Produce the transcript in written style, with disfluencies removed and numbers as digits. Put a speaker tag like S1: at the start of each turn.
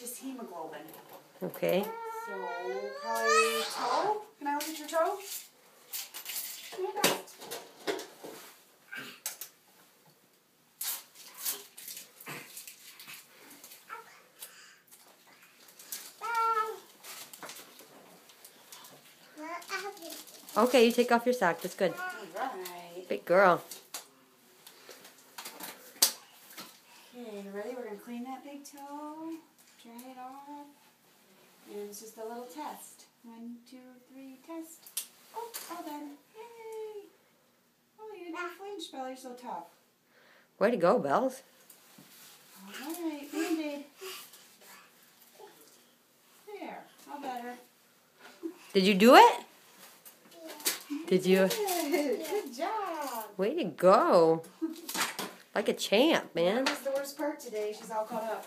S1: it's just hemoglobin.
S2: Okay.
S1: So, probably toe. Can I look at your toe?
S2: Okay, you take off your sock. That's good.
S1: Alright.
S2: Big girl.
S1: Okay, ready? We're going to clean that big toe. Dry it off. And it's just a little test. 1, 2, 3, test. Oh, all done. Yay! Oh, you didn't flinch, Belle. You're so tough.
S2: Way to go, Bells.
S1: Alright, Band-Aid. There, all better.
S2: Did you do it? Did you?
S1: Good job.
S2: Way to go. Like a champ, man.
S1: That was the worst part today. She's all caught up.